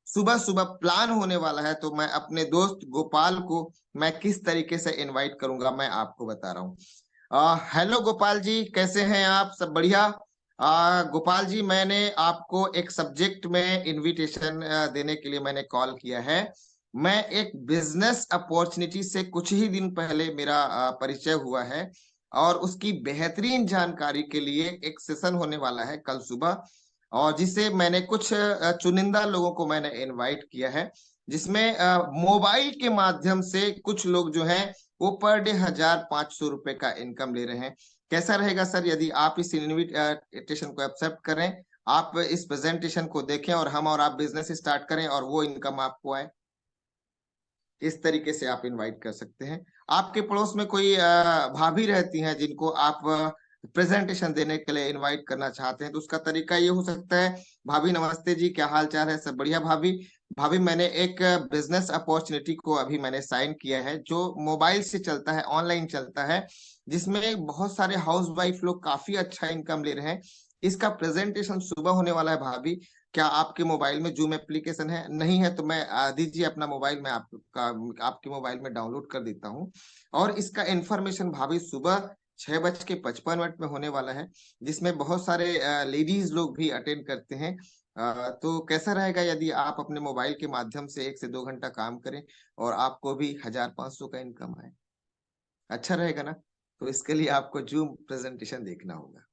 सुबह सुबह प्लान होने वाला है, तो मैं अपने दोस्त गोपाल को मैं किस तरीके से इनवाइट करूंगा, मैं आपको बता रहा हूँ। हेलो गोपाल जी, कैसे हैं आप? सब बढ़िया। गोपाल जी, मैंने आपको एक सब्जेक्ट में इनविटेशन देने के लिए मैंने कॉल किया है। मैं एक बिजनेस अपॉर्चुनिटी से कुछ ही दिन पहले मेरा परिचय हुआ है, और उसकी बेहतरीन जानकारी के लिए एक सेशन होने वाला है कल सुबह, और जिसे मैंने कुछ चुनिंदा लोगों को मैंने इनवाइट किया है, जिसमें मोबाइल के माध्यम से कुछ लोग जो हैं वो पर डे 1500 रुपए का इनकम ले रहे हैं। कैसा रहेगा सर यदि आप इस इनविटेशन को एक्सेप्ट करें, आप इस प्रेजेंटेशन को देखें और हम और आप बिजनेस स्टार्ट करें और वो इनकम आपको आए? इस तरीके से आप इनवाइट कर सकते हैं। आपके पड़ोस में कोई भाभी रहती हैं जिनको आप प्रेजेंटेशन देने के लिए इनवाइट करना चाहते हैं, तो उसका तरीका ये हो सकता है, भाभी नमस्ते जी, क्या हाल चाल है? सब बढ़िया भाभी। भाभी, मैंने एक बिजनेस अपॉर्चुनिटी को अभी मैंने साइन किया है, जो मोबाइल से चलता है, ऑनलाइन चलता है, जिसमें बहुत सारे हाउस वाइफ लोग काफी अच्छा इनकम ले रहे हैं। इसका प्रेजेंटेशन सुबह होने वाला है भाभी। क्या आपके मोबाइल में जूम एप्लीकेशन है? नहीं है तो मैं दीजिए अपना मोबाइल में आपका, आपके मोबाइल में डाउनलोड कर देता हूँ। और इसका इंफॉर्मेशन भाभी सुबह 6:55 में होने वाला है, जिसमें बहुत सारे लेडीज लोग भी अटेंड करते हैं। तो कैसा रहेगा यदि आप अपने मोबाइल के माध्यम से 1 से 2 घंटा काम करें और आपको भी 1500 का इनकम आए? अच्छा रहेगा ना? तो इसके लिए आपको जूम प्रेजेंटेशन देखना होगा।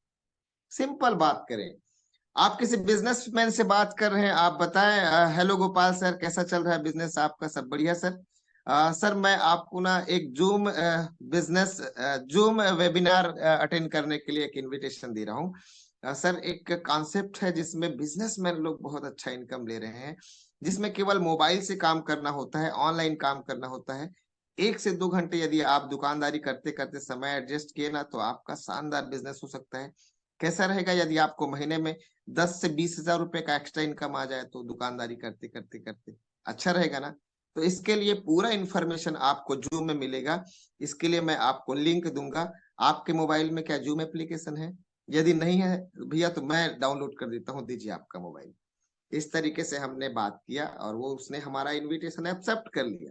सिंपल बात करें, आप किसी बिजनेसमैन से बात कर रहे हैं, आप बताएं, हेलो गोपाल सर, कैसा चल रहा है बिजनेस आपका? सब बढ़िया सर। सर, मैं आपको ना एक zoom business zoom webinar attend करने के लिए एक इनविटेशन दे रहा हूँ। सर, एक कॉन्सेप्ट है जिसमें बिजनेसमैन लोग बहुत अच्छा इनकम ले रहे हैं, जिसमें केवल मोबाइल से काम करना होता है, ऑनलाइन काम करना होता है। 1 से 2 घंटे यदि आप दुकानदारी करते करते समय एडजस्ट किए ना, तो आपका शानदार बिजनेस हो सकता है। कैसा रहेगा यदि आपको महीने में 10 से 20 हजार रुपए का एक्स्ट्रा इनकम आ जाए, तो दुकानदारी करते करते करते? अच्छा रहेगा ना? तो इसके लिए पूरा इंफॉर्मेशन आपको जूम में मिलेगा। इसके लिए मैं आपको लिंक दूंगा। आपके मोबाइल में क्या जूम एप्लीकेशन है? यदि नहीं है भैया तो मैं डाउनलोड कर देता हूँ, दीजिए आपका मोबाइल। इस तरीके से हमने बात किया और वो उसने हमारा इनविटेशन एक्सेप्ट कर लिया।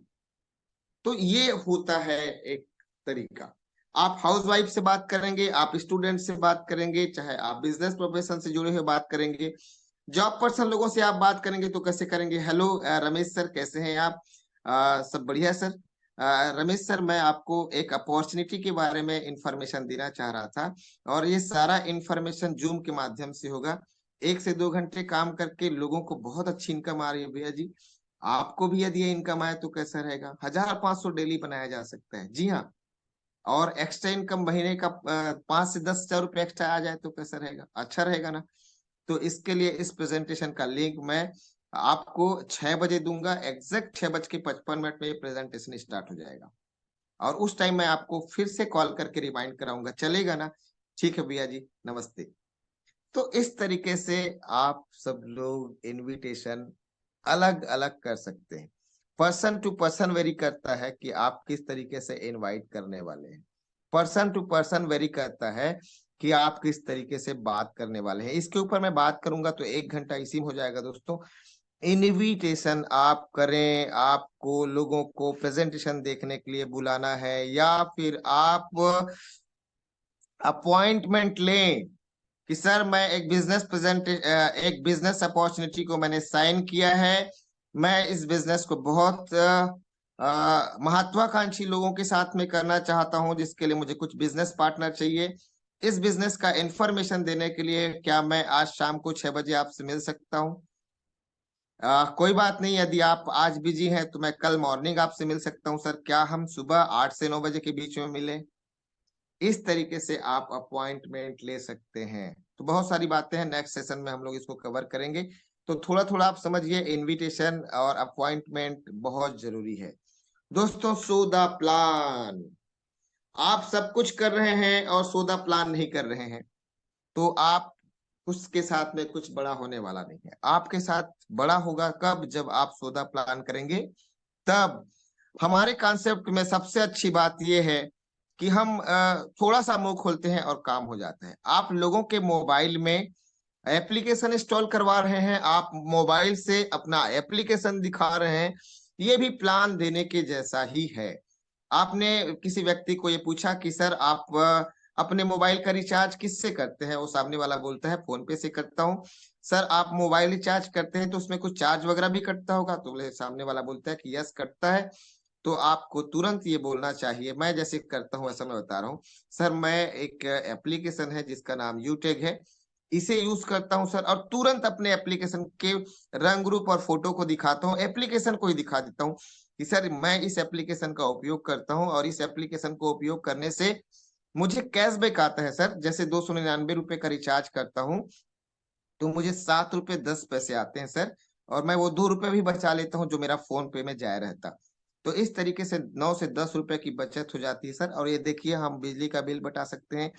तो ये होता है एक तरीका। आप हाउसवाइफ से बात करेंगे, आप स्टूडेंट से बात करेंगे, चाहे आप बिजनेस प्रोफेशन से जुड़े हुए बात करेंगे, जॉब पर्सन लोगों से आप बात करेंगे तो कैसे करेंगे? हेलो रमेश सर, कैसे हैं आप? सब बढ़िया सर। रमेश सर, मैं आपको एक अपॉर्चुनिटी के बारे में इंफॉर्मेशन देना चाह रहा था, और ये सारा इंफॉर्मेशन जूम के माध्यम से होगा। 1 से 2 घंटे काम करके लोगों को बहुत अच्छी इनकम आ रही है भैया जी। आपको भी यदि ये इनकम आए तो कैसा रहेगा? 1,500 डेली बनाया जा सकता है, जी हाँ। और एक्स्ट्रा इनकम महीने का 5 से 10 हज़ार रुपये एक्स्ट्रा आ जाए तो कैसा रहेगा? अच्छा रहेगा ना? तो इसके लिए इस प्रेजेंटेशन का लिंक मैं आपको 6 बजे दूंगा। एग्जैक्ट 6:55 में ये प्रेजेंटेशन स्टार्ट हो जाएगा, और उस टाइम मैं आपको फिर से कॉल करके रिमाइंड कराऊंगा, चलेगा ना? ठीक है भैया जी, नमस्ते। तो इस तरीके से आप सब लोग इनविटेशन अलग अलग कर सकते हैं। पर्सन टू पर्सन वेरी करता है कि आप किस तरीके से इनवाइट करने वाले हैं। पर्सन टू पर्सन वेरी करता है कि आप किस तरीके से बात करने वाले हैं। इसके ऊपर मैं बात करूंगा तो 1 घंटा इसी में हो जाएगा दोस्तों। इनविटेशन आप करें, आपको लोगों को प्रेजेंटेशन देखने के लिए बुलाना है, या फिर आप अपॉइंटमेंट लें कि सर मैं एक बिजनेस अपॉर्चुनिटी को मैंने साइन किया है, मैं इस बिजनेस को बहुत महत्वाकांक्षी लोगों के साथ में करना चाहता हूं, जिसके लिए मुझे कुछ बिजनेस पार्टनर चाहिए। इस बिजनेस का इंफॉर्मेशन देने के लिए क्या मैं आज शाम को 6 बजे आपसे मिल सकता हूं? कोई बात नहीं, यदि आप आज बिजी हैं तो मैं कल मॉर्निंग आपसे मिल सकता हूं सर। क्या हम सुबह 8 से 9 बजे के बीच में मिलें? इस तरीके से आप अपॉइंटमेंट ले सकते हैं। तो बहुत सारी बातें हैं, नेक्स्ट सेशन में हम लोग इसको कवर करेंगे। तो थोड़ा थोड़ा आप समझिए, इनविटेशन और अपॉइंटमेंट बहुत जरूरी है दोस्तों। सो द प्लान, आप सब कुछ कर रहे हैं और सो द प्लान नहीं कर रहे हैं तो आप उसके साथ में कुछ बड़ा होने वाला नहीं है। आपके साथ बड़ा होगा कब? जब आप सौदा प्लान करेंगे तब। हमारे कॉन्सेप्ट में सबसे अच्छी बात यह है कि हम थोड़ा सा मुंह खोलते हैं और काम हो जाता है। आप लोगों के मोबाइल में एप्लीकेशन इंस्टॉल करवा रहे हैं, आप मोबाइल से अपना एप्लीकेशन दिखा रहे हैं, ये भी प्लान देने के जैसा ही है। आपने किसी व्यक्ति को ये पूछा कि सर आप अपने मोबाइल का रिचार्ज किससे करते हैं? वो सामने वाला बोलता है फोन पे से करता हूँ। सर आप मोबाइल रिचार्ज करते हैं तो उसमें कुछ चार्ज वगैरह भी कटता होगा? तो बोले, सामने वाला बोलता है कि यस कटता है। तो आपको तुरंत ये बोलना चाहिए, मैं जैसे करता हूँ ऐसा मैं बता रहा हूँ। सर मैं एक एप्लीकेशन है जिसका नाम यूटेग है, इसे यूज करता हूं सर, और तुरंत अपने एप्लीकेशन के रंग रूप और फोटो को दिखाता हूँ, एप्लीकेशन को ही दिखा देता हूँ कि सर मैं इस एप्लीकेशन का उपयोग करता हूँ, और इस एप्लीकेशन को उपयोग करने से मुझे कैशबैक आता है सर। जैसे 299 रुपए का रिचार्ज करता हूँ तो मुझे 7 रुपए 10 पैसे आते हैं सर, और मैं वो 2 रुपए भी बचा लेता हूँ जो मेरा फोन पे में जाया रहता। तो इस तरीके से 9 से 10 रुपए की बचत हो जाती है सर। और ये देखिए, हम बिजली का बिल बता सकते हैं,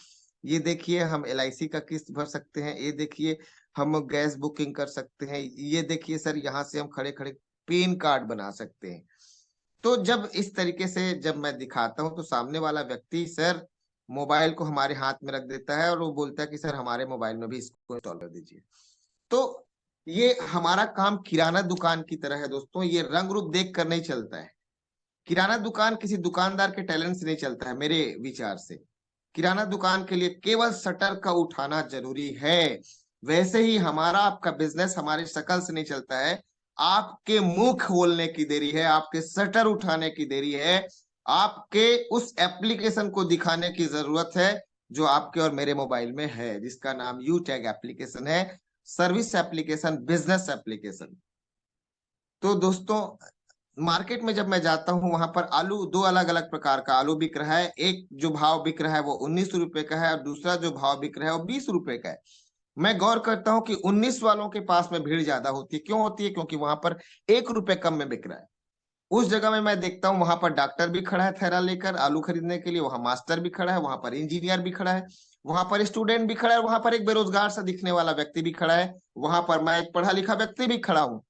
ये देखिए हम LIC का किस्त भर सकते हैं, ये देखिए हम गैस बुकिंग कर सकते हैं, ये देखिए सर यहाँ से हम खड़े खड़े पैन कार्ड बना सकते हैं। तो जब इस तरीके से जब मैं दिखाता हूं तो सामने वाला व्यक्ति सर मोबाइल को हमारे हाथ में रख देता है और वो बोलता है कि सर हमारे मोबाइल में भी इसको इंस्टॉल कर दीजिए। तो ये हमारा काम किराना दुकान की तरह है दोस्तों, ये रंग रूप देख कर नहीं चलता है। किराना दुकान किसी दुकानदार के टैलेंट से नहीं चलता है मेरे विचार से। किराना दुकान के लिए केवल शटर का उठाना जरूरी है। वैसे ही हमारा आपका बिजनेस हमारे शकल से नहीं चलता है, आपके मुंह खोलने की देरी है, आपके शटर उठाने की देरी है, आपके उस एप्लीकेशन को दिखाने की जरूरत है जो आपके और मेरे मोबाइल में है, जिसका नाम यू टैग एप्लीकेशन है, सर्विस एप्लीकेशन, बिजनेस एप्लीकेशन। तो दोस्तों, मार्केट में जब मैं जाता हूं वहां पर आलू, दो अलग अलग प्रकार का आलू बिक रहा है। एक जो भाव बिक रहा है वो 19 रुपए का है, और दूसरा जो भाव बिक रहा है वो 20 रुपए का है। मैं गौर करता हूं कि 19 वालों के पास में भीड़ ज्यादा होती है। क्यों होती है? क्योंकि वहां पर 1 रुपए कम में बिक रहा है। उस जगह में मैं देखता हूँ वहां पर डॉक्टर भी खड़ा है थैला लेकर आलू खरीदने के लिए, वहां मास्टर भी खड़ा है, वहां पर इंजीनियर भी खड़ा है, वहां पर स्टूडेंट भी खड़ा है, वहां पर एक बेरोजगार सा दिखने वाला व्यक्ति भी खड़ा है, वहां पर मैं एक पढ़ा लिखा व्यक्ति भी खड़ा हूँ।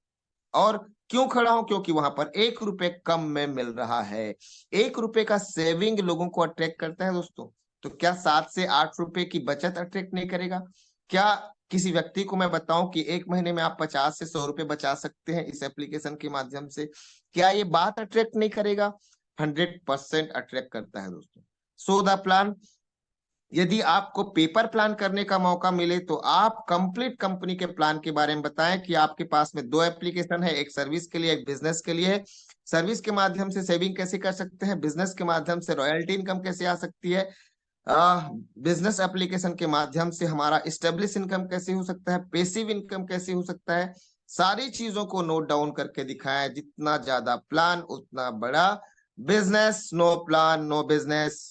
और क्यों खड़ा हूं? क्योंकि वहां पर 1 रुपए कम में मिल रहा है। 1 रुपए का सेविंग लोगों को अट्रैक्ट करता है दोस्तों। तो क्या 7 से 8 रुपए की बचत अट्रैक्ट नहीं करेगा? क्या किसी व्यक्ति को मैं बताऊं कि एक महीने में आप 50 से 100 रुपए बचा सकते हैं इस एप्लीकेशन के माध्यम से? क्या ये बात अट्रैक्ट नहीं करेगा? 100% अट्रैक्ट करता है दोस्तों। सो द प्लान, यदि आपको पेपर प्लान करने का मौका मिले तो आप कंप्लीट कंपनी के प्लान के बारे में बताएं कि आपके पास में 2 एप्लीकेशन है, एक सर्विस के लिए, एक बिजनेस के लिए है। सर्विस के माध्यम से सेविंग कैसे कर सकते हैं, बिजनेस के माध्यम से रॉयल्टी इनकम कैसे आ सकती है, बिजनेस एप्लीकेशन के माध्यम से हमारा स्टेब्लिश इनकम कैसे हो सकता है, पेसिव इनकम कैसे हो सकता है, सारी चीजों को नोट डाउन करके दिखाएं। जितना ज्यादा प्लान उतना बड़ा business. No plan no business.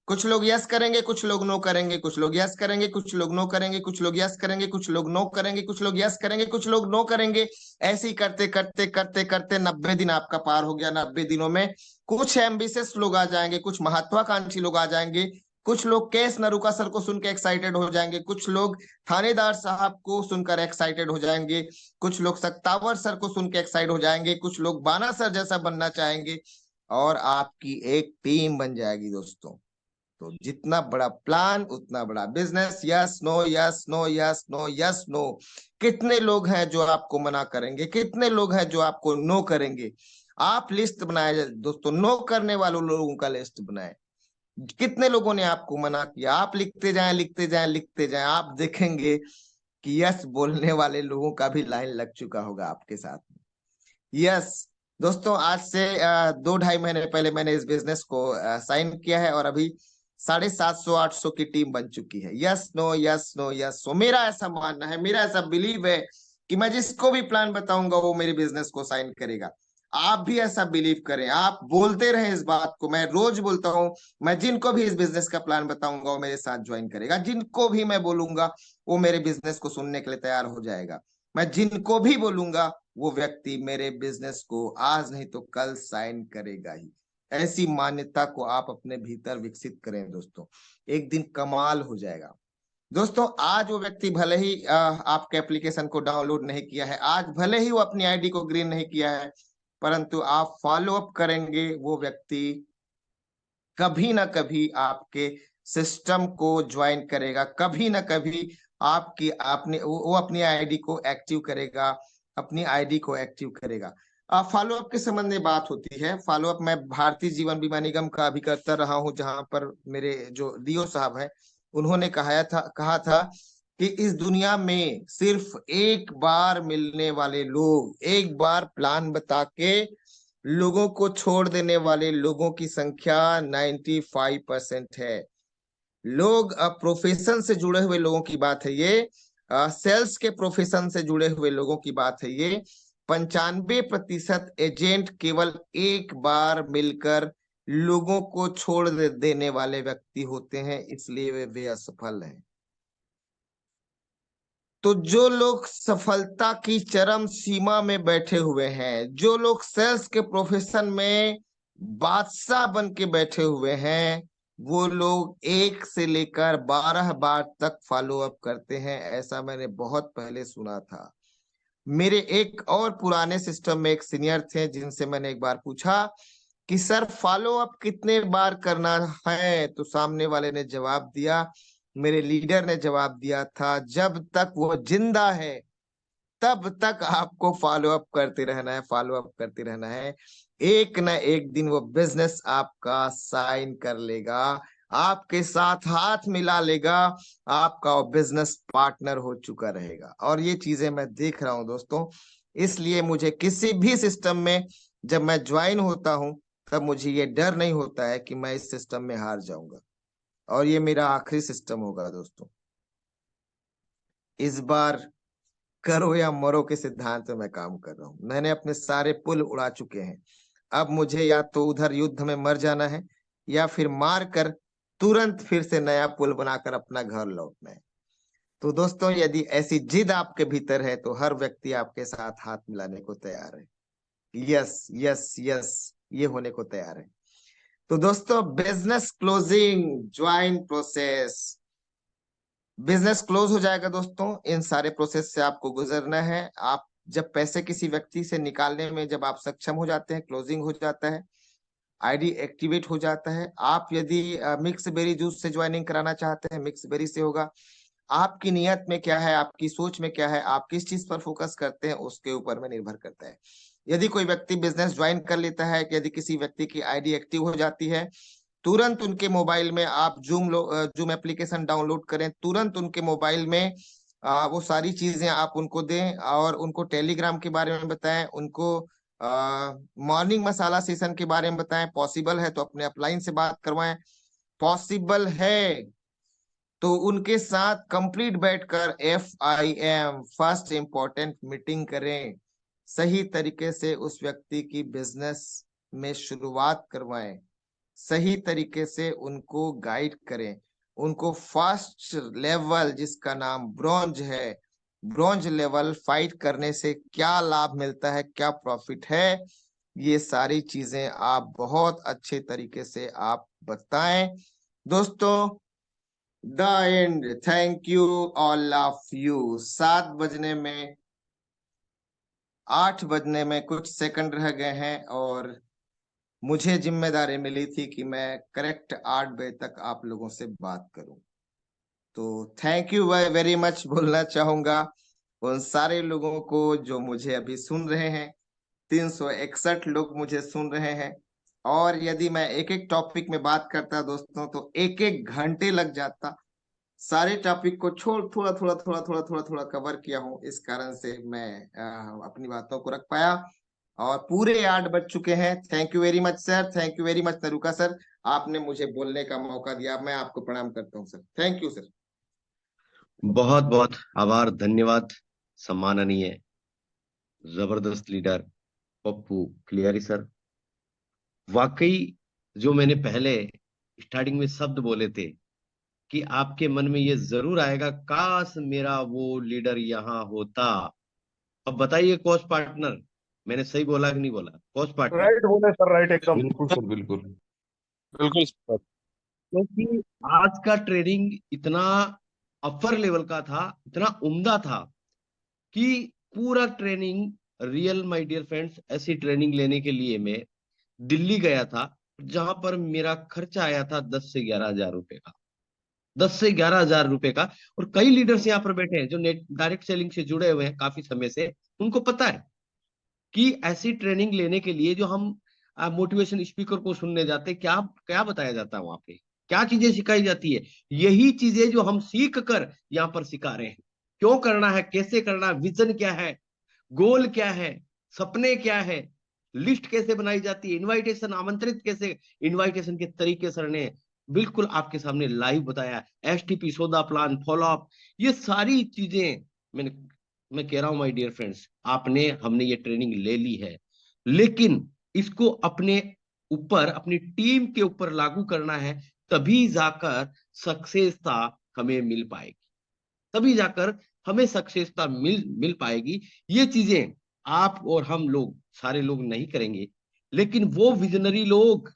कुछ लोग यस करेंगे, कुछ लोग नो करेंगे, कुछ लोग यस करेंगे, कुछ लोग नो करेंगे, कुछ लोग यस करेंगे, कुछ लोग नो करेंगे, कुछ लोग यस करेंगे, कुछ लोग नो करेंगे। ऐसे ही करते करते करते करते 90 दिन आपका पार हो गया। 90 दिनों में कुछ एम्बिशियस लोग आ जाएंगे, कुछ महत्वाकांक्षी लोग आ जाएंगे, कुछ लोग केस नरुका सर को सुन के एक्साइटेड हो जाएंगे, कुछ लोग थानेदार साहब को सुनकर एक्साइटेड हो जाएंगे, कुछ लोग सत्तावर सर को सुन के एक्साइटेड हो जाएंगे, कुछ लोग बाना सर जैसा बनना चाहेंगे, और आपकी एक टीम बन जाएगी दोस्तों। तो जितना बड़ा प्लान उतना बड़ा business. Yes no yes no yes no yes no. कितने लोग हैं जो आपको मना करेंगे, कितने लोग हैं जो आपको नो करेंगे? आप लिस्ट बनाए दोस्तों, नो करने वालों लोगों का लिस्ट बनाए। कितने लोगों ने आपको मना किया? आप लिखते जाएं लिखते जाएं लिखते जाएं, आप देखेंगे कि यस बोलने वाले लोगों का भी लाइन लग चुका होगा आपके साथ में। यस दोस्तों, आज से 2 ढाई महीने पहले मैंने इस बिजनेस को साइन किया है और अभी 750-800 की टीम बन चुकी है। Yes no yes no yes no. मेरा ऐसा मानना है, मेरा ऐसा बिलीव है कि मैं जिसको भी प्लान बताऊंगा वो मेरे बिजनेस को साइन करेगा। आप भी ऐसा बिलीव करें, आप बोलते रहें इस बात को। मैं रोज बोलता हूं, मैं जिनको भी इस बिजनेस का प्लान बताऊंगा वो मेरे साथ ज्वाइन करेगा। जिनको भी मैं बोलूंगा वो मेरे बिजनेस को सुनने के लिए तैयार हो जाएगा। मैं जिनको भी बोलूंगा वो व्यक्ति मेरे बिजनेस को आज नहीं तो कल साइन करेगा ही। ऐसी मान्यता को आप अपने भीतर विकसित करें दोस्तों, एक दिन कमाल हो जाएगा। दोस्तों, आज वो व्यक्ति भले ही आपके एप्लीकेशन को डाउनलोड नहीं किया है, आज भले ही वो अपनी आईडी को ग्रीन नहीं किया है, परंतु आप फॉलो अप करेंगे, वो व्यक्ति कभी ना कभी आपके सिस्टम को ज्वाइन करेगा, कभी ना कभी आपकी आपने वो अपनी आईडी को एक्टिव करेगा, अपनी आईडी को एक्टिव करेगा। फॉलो अप के संबंध में बात होती है। फॉलो अप मैं भारतीय जीवन बीमा निगम का भी करता रहा हूं, जहां पर मेरे जो डीओ साहब हैं उन्होंने कहा था कि इस दुनिया में सिर्फ एक बार मिलने वाले लोग, एक बार प्लान बता के लोगों को छोड़ देने वाले लोगों की संख्या 95% है। लोग प्रोफेशन से जुड़े हुए लोगों की बात है ये, सेल्स के प्रोफेशन से जुड़े हुए लोगों की बात है ये। 95% एजेंट केवल एक बार मिलकर लोगों को छोड़ देने वाले व्यक्ति होते हैं, इसलिए वे असफल हैं। तो जो लोग सफलता की चरम सीमा में बैठे हुए हैं, जो लोग सेल्स के प्रोफेशन में बादशाह बन के बैठे हुए हैं, वो लोग 1 से लेकर 12 बार तक फॉलो अप करते हैं। ऐसा मैंने बहुत पहले सुना था। मेरे एक और पुराने सिस्टम में एक सीनियर थे जिनसे मैंने एक बार पूछा कि सर फॉलो अप कितने बार करना है, तो सामने वाले ने जवाब दिया, मेरे लीडर ने जवाब दिया था, जब तक वो जिंदा है तब तक आपको फॉलो अप करते रहना है, फॉलो अप करते रहना है। एक ना एक दिन वो बिजनेस आपका साइन कर लेगा, आपके साथ हाथ मिला लेगा, आपका वो बिजनेस पार्टनर हो चुका रहेगा। और ये चीजें मैं देख रहा हूं दोस्तों, इसलिए मुझे किसी भी सिस्टम में जब मैं ज्वाइन होता हूं तब मुझे ये डर नहीं होता है कि मैं इस सिस्टम में हार जाऊंगा और ये मेरा आखिरी सिस्टम होगा दोस्तों। इस बार करो या मरो के सिद्धांत पे मैं काम कर रहा हूं। मैंने अपने सारे पुल उड़ा चुके हैं। अब मुझे या तो उधर युद्ध में मर जाना है या फिर मार कर तुरंत फिर से नया पुल बनाकर अपना घर लौटना है। तो दोस्तों, यदि ऐसी जिद आपके भीतर है तो हर व्यक्ति आपके साथ हाथ मिलाने को तैयार है। यस यस यस, ये होने को तैयार है। तो दोस्तों, business closing join process, business close हो जाएगा दोस्तों। इन सारे प्रोसेस से आपको गुजरना है। आप जब पैसे किसी व्यक्ति से निकालने में जब आप सक्षम हो जाते हैं, क्लोजिंग हो जाता है, आईडी एक्टिवेट हो जाता है। आप यदि मिक्स बेरी जूस से ज्वाइनिंग कराना चाहते हैं, मिक्स बेरी से होगा। आपकी नियत में क्या है, आपकी सोच में क्या है, आप किस चीज पर फोकस करते हैं, उसके ऊपर में निर्भर करता है। यदि कोई व्यक्ति बिजनेस ज्वाइन कर लेता है, यदि किसी व्यक्ति की आईडी एक्टिव हो जाती है, तुरंत उनके मोबाइल में आप जूम एप्लीकेशन डाउनलोड करें, तुरंत उनके मोबाइल में वो सारी चीजें आप उनको दें, और उनको टेलीग्राम के बारे में बताएं, उनको मॉर्निंग मसाला सेशन के बारे में बताएं। पॉसिबल है तो अपने अपलाइन से बात करवाएं, पॉसिबल है तो उनके साथ कंप्लीट बैठकर FIM, फर्स्ट इंपॉर्टेंट मीटिंग करें। सही तरीके से उस व्यक्ति की बिजनेस में शुरुआत करवाएं, सही तरीके से उनको गाइड करें, उनको फर्स्ट लेवल जिसका नाम ब्रॉन्ज है, ब्रॉन्ज लेवल फाइट करने से क्या लाभ मिलता है, क्या प्रॉफिट है, ये सारी चीजें आप बहुत अच्छे तरीके से आप बताएं। दोस्तों, the end, thank you all of you. 8 बजने में कुछ सेकंड रह गए हैं, और मुझे जिम्मेदारी मिली थी कि मैं करेक्ट 8 बजे तक आप लोगों से बात करूं। तो थैंक यू वेरी मच बोलना चाहूंगा उन सारे लोगों को जो मुझे अभी सुन रहे हैं। 361 लोग मुझे सुन रहे हैं, और यदि मैं एक एक टॉपिक में बात करता दोस्तों तो एक एक घंटे लग जाता। सारे टॉपिक को छोड़ थोड़ा थोड़ा थोड़ा थोड़ा थोड़ा थोड़ा कवर किया हूँ, इस कारण से मैं अपनी बातों को रख पाया। और पूरे 8 बज चुके हैं। Thank you very much sir, thank you very much Naruka sir, आपने मुझे बोलने का मौका दिया। मैं आपको प्रणाम करता हूँ सर, थैंक यू सर। बहुत बहुत आभार, धन्यवाद। सम्माननीय जबरदस्त लीडर पप्पू क्लियरी सर। वाकई जो मैंने पहले स्टार्टिंग में शब्द बोले थे कि आपके मन में ये जरूर आएगा, काश मेरा वो लीडर यहाँ होता। अब बताइए कोच पार्टनर, मैंने सही बोला कि नहीं बोला? कोच पार्टनर, राइट बोले सर, राइट, एकदम बिल्कुल सर, बिल्कुल बिल्कुल सर। क्योंकि आज का ट्रेनिंग इतना अपर लेवल का था, इतना उम्दा था कि पूरा training real, my dear friends, ऐसी ट्रेनिंग लेने के लिए मैं दिल्ली गया था, जहां पर मेरा खर्चा आया था 10 से 11 हजार रुपए का। 10 से 11 हजार रुपए का। और कई लीडर्स यहाँ पर बैठे हैं जो नेट डायरेक्ट सेलिंग से जुड़े हुए हैं काफी समय से, उनको पता है कि ऐसी ट्रेनिंग लेने के लिए जो हम मोटिवेशन स्पीकर को सुनने जाते हैं, क्या क्या बताया जाता है वहां पे, क्या चीजें सिखाई जाती है, यही चीजें जो हम सीख कर यहाँ पर सिखा रहे हैं। क्यों करना है, कैसे करना है, विजन क्या है, गोल क्या है, सपने क्या है, लिस्ट कैसे बनाई जाती है, इनवाइटेशन आमंत्रित कैसे, इनवाइटेशन के तरीके सर ने बिल्कुल आपके सामने लाइव बताया। STP, सोदा प्लान, फॉलो अप, ये सारी चीजें मैंने, मैं कह रहा हूं माय डियर फ्रेंड्स, आपने, हमने ये ट्रेनिंग ले ली है, लेकिन इसको अपने ऊपर, अपनी टीम के ऊपर लागू करना है। तभी जाकर सक्सेसता हमें मिल पाएगी, तभी जाकर हमें सक्सेसता मिल मिल पाएगी। ये चीजें आप और हम लोग, सारे लोग नहीं करेंगे, लेकिन वो विजनरी लोग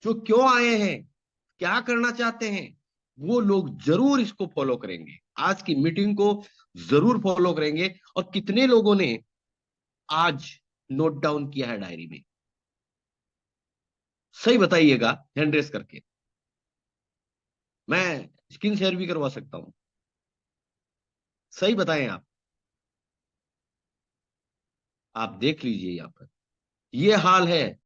जो क्यों आए हैं, क्या करना चाहते हैं, वो लोग जरूर इसको फॉलो करेंगे, आज की मीटिंग को जरूर फॉलो करेंगे। और कितने लोगों ने आज नोट डाउन किया है डायरी में? सही बताइएगा हैंड रेस करके, मैं स्क्रीन शेयर भी करवा सकता हूं। सही बताएं आप देख लीजिए यहां पर ये हाल है।